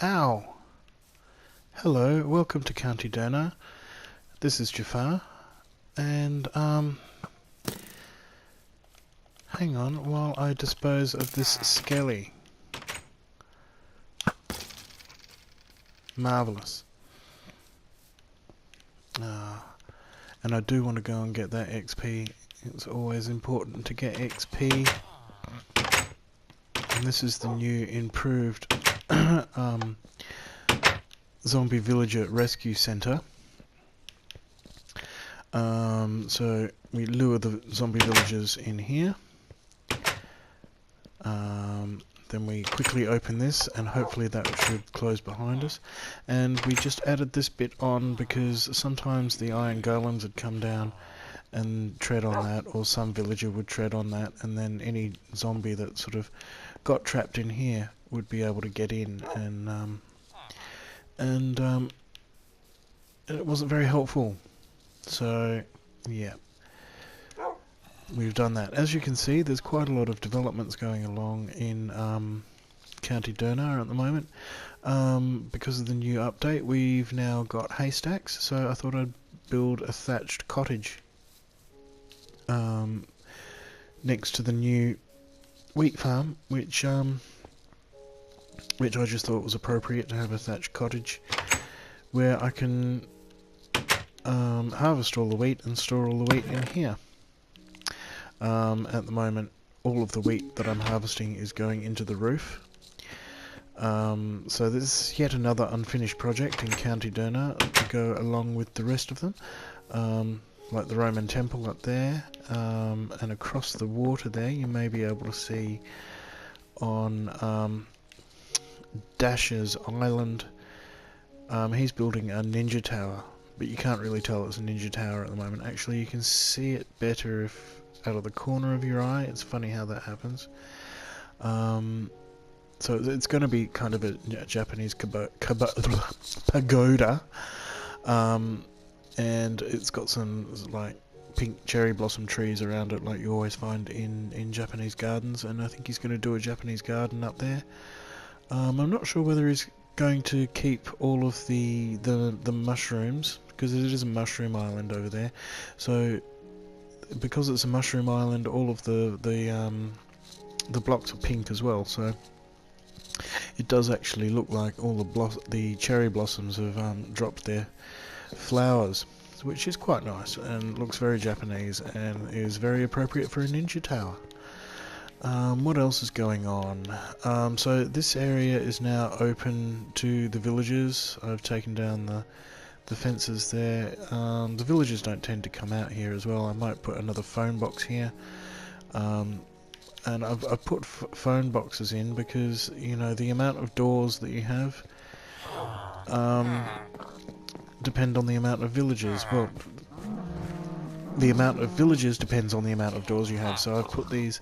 Ow! Hello, welcome to County Durnagh. This is Jafar, and hang on while I dispose of this skelly. Marvellous. And I do want to go and get that XP. It's always important to get XP. And this is the new improved zombie villager rescue center. So we lure the zombie villagers in here. Then we quickly open this, and hopefully that should close behind us. And we just added this bit on because sometimes the iron golems would come down and tread on that, or some villager would tread on that, and then any zombie that sort of got trapped in here would be able to get in, and it wasn't very helpful. So yeah, we've done that. As you can see, there's quite a lot of developments going along in County Durnagh at the moment. Because of the new update, we've now got haystacks, so I thought I'd build a thatched cottage next to the new wheat farm, which I just thought was appropriate to have a thatched cottage where I can harvest all the wheat and store all the wheat in here. At the moment, all of the wheat that I'm harvesting is going into the roof. So this is yet another unfinished project in County Durnagh to go along with the rest of them. Like the Roman temple up there, and across the water there you may be able to see on Dash's island, he's building a ninja tower, but you can't really tell it's a ninja tower at the moment. Actually, you can see it better if out of the corner of your eye. It's funny how that happens. So it's going to be kind of a Japanese pagoda, and it's got some like pink cherry blossom trees around it, like you always find in Japanese gardens. And I think he's going to do a Japanese garden up there. I'm not sure whether he's going to keep all of the mushrooms, because it is a mushroom island over there. So because it's a mushroom island, all of the blocks are pink as well. So it does actually look like all the cherry blossoms have dropped their flowers, which is quite nice and looks very Japanese and is very appropriate for a ninja tower. What else is going on? So this area is now open to the villagers. I've taken down the fences there. The villagers don't tend to come out here as well. I might put another phone box here. And I've put phone boxes in because, you know, the amount of doors that you have depend on the amount of villagers. Well, the amount of villagers depends on the amount of doors you have. So I've put these,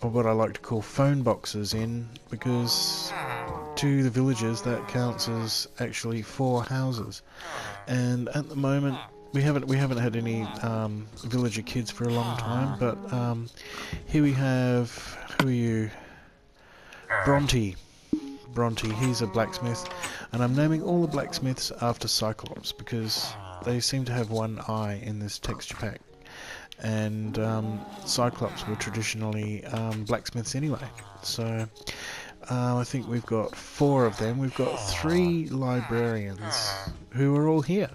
or what I like to call phone boxes, in because to the villagers that counts as actually 4 houses. And at the moment we haven't had any villager kids for a long time, but here we have, who are you? Bronte, he's a blacksmith, and I'm naming all the blacksmiths after Cyclops because they seem to have one eye in this texture pack, and Cyclops were traditionally blacksmiths anyway. So I think we've got 4 of them. We've got 3 librarians who are all here.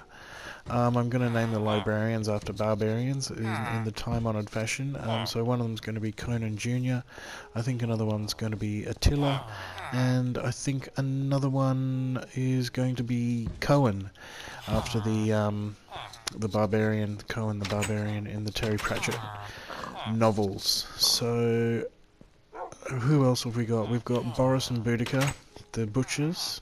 I'm going to name the librarians after barbarians in the time-honoured fashion. So one of them's going to be Conan Jr. I think another one's going to be Attila, and I think another one is going to be Cohen, after the barbarian, Cohen the Barbarian in the Terry Pratchett novels. So who else have we got? We've got Boris and Boudica, the butchers,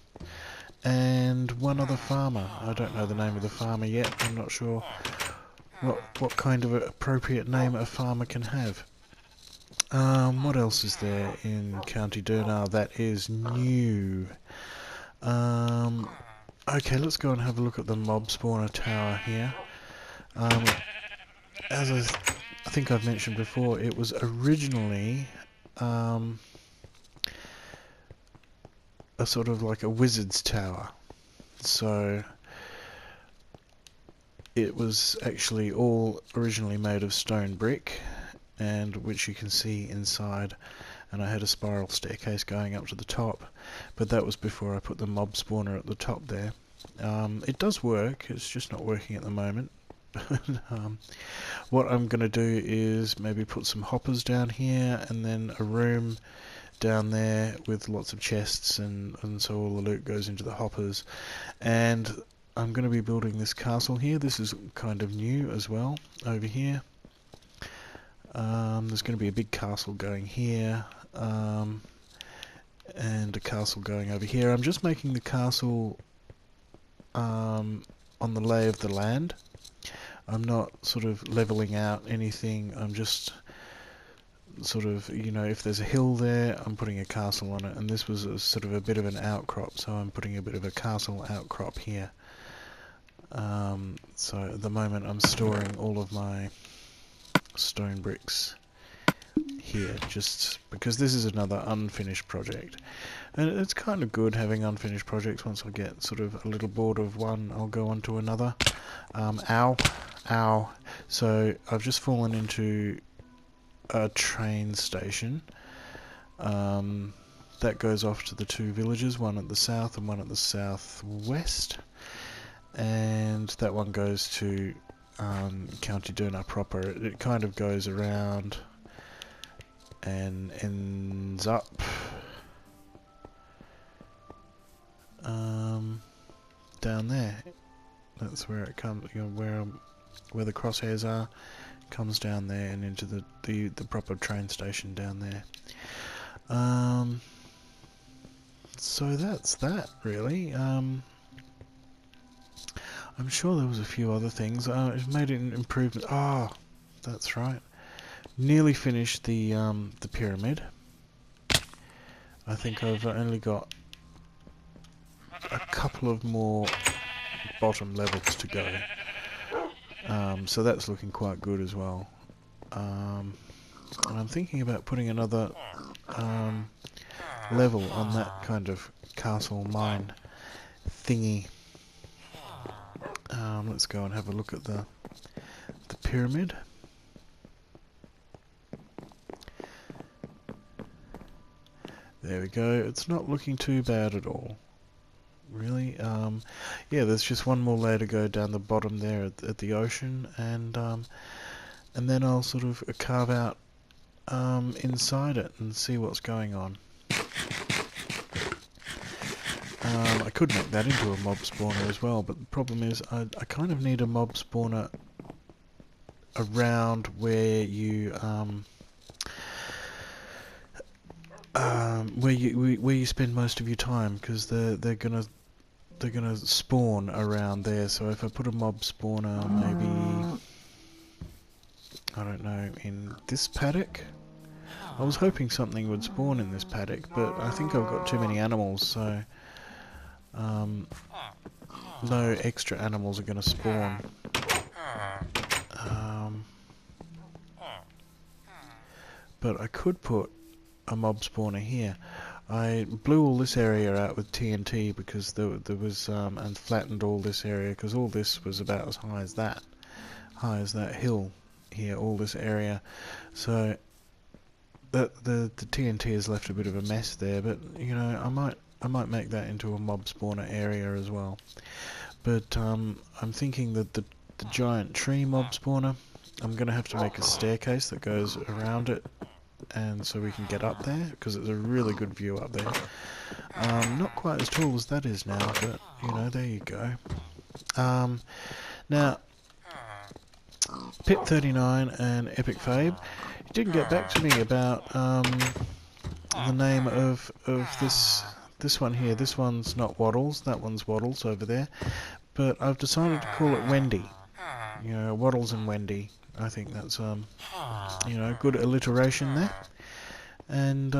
and one other farmer. I don't know the name of the farmer yet. I'm not sure what kind of appropriate name a farmer can have. What else is there in County Durnagh that is new? Okay, let's go and have a look at the mob spawner tower here. As I think I've mentioned before, it was originally a sort of like a wizard's tower. So it was actually all originally made of stone brick, and which you can see inside, and I had a spiral staircase going up to the top, but that was before I put the mob spawner at the top there. It does work, it's just not working at the moment. What I'm going to do is maybe put some hoppers down here, and then a room down there with lots of chests, and so all the loot goes into the hoppers. And I'm going to be building this castle here. This is kind of new as well, over here. There's going to be a big castle going here, and a castle going over here. I'm just making the castle on the lay of the land. I'm not sort of leveling out anything. I'm just sort of, you know, if there's a hill there, I'm putting a castle on it. And this was a, sort of a bit of an outcrop, so I'm putting a bit of a castle outcrop here. So at the moment I'm storing all of my stone bricks here, just because this is another unfinished project. And it's kind of good having unfinished projects. Once I get sort of a little bored of one, I'll go on to another. Ow. So I've just fallen into a train station. That goes off to the two villages, one at the south and one at the southwest. And that one goes to County Durnagh proper. It kind of goes around and ends up down there. That's where it comes, you know, where the crosshairs are, comes down there and into the proper train station down there. So that's that really. I'm sure there was a few other things. It made an improvement. Ah, that's right. Nearly finished the pyramid. I think I've only got a couple of more bottom levels to go. So that's looking quite good as well. And I'm thinking about putting another level on that kind of castle mine thingy. Let's go and have a look at the pyramid. There we go. It's not looking too bad at all, really. Yeah, there's just one more layer to go down the bottom there at the ocean, and then I'll sort of carve out inside it and see what's going on. I could make that into a mob spawner as well, but the problem is I kind of need a mob spawner around where you where you spend most of your time, because they're gonna spawn around there. So if I put a mob spawner maybe, I don't know, in this paddock. I was hoping something would spawn in this paddock, but I think I've got too many animals, so no extra animals are going to spawn. But I could put a mob spawner here. I blew all this area out with TNT because there was and flattened all this area, because all this was about as high as that hill here, all this area. So the TNT has left a bit of a mess there, but you know, I might make that into a mob spawner area as well. But I'm thinking that the giant tree mob spawner, I'm going to have to make a staircase that goes around it, and so we can get up there, because it's a really good view up there. Not quite as tall as that is now, but you know, there you go. Now, Pip39 and Epic Fabe didn't get back to me about the name of this one here. This one's not Waddles, that one's Waddles over there, but I've decided to call it Wendy. You know, Waddles and Wendy. I think that's you know, good alliteration there. And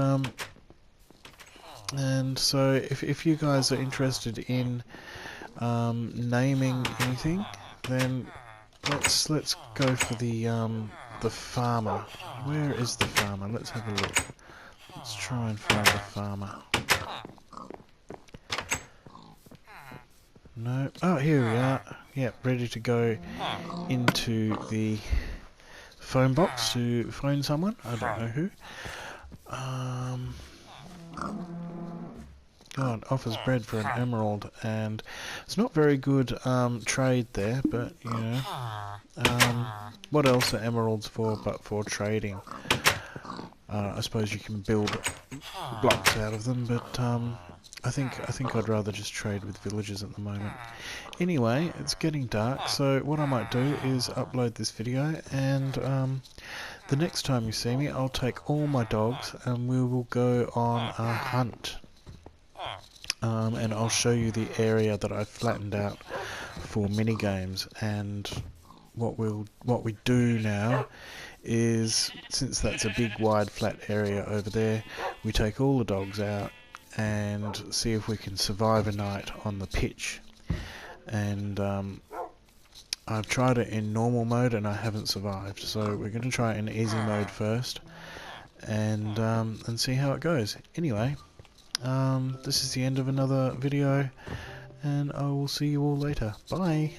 so if you guys are interested in naming anything, then let's go for the farmer. Where is the farmer? Let's have a look. Let's try and find the farmer. No. Oh, here we are. Yeah, ready to go into the phone box to phone someone. I don't know who. God, offers bread for an emerald, and it's not very good trade there, but you know, what else are emeralds for but for trading? I suppose you can build blocks out of them, but I think I'd rather just trade with villagers at the moment. Anyway, it's getting dark, so what I might do is upload this video, and the next time you see me, I'll take all my dogs and we will go on a hunt. And I'll show you the area that I've flattened out for mini games. And what we do now is, since that's a big wide flat area over there, we take all the dogs out and see if we can survive a night on the pitch. And I've tried it in normal mode and I haven't survived, so we're going to try it in easy mode first and see how it goes. Anyway, this is the end of another video, and I will see you all later. Bye!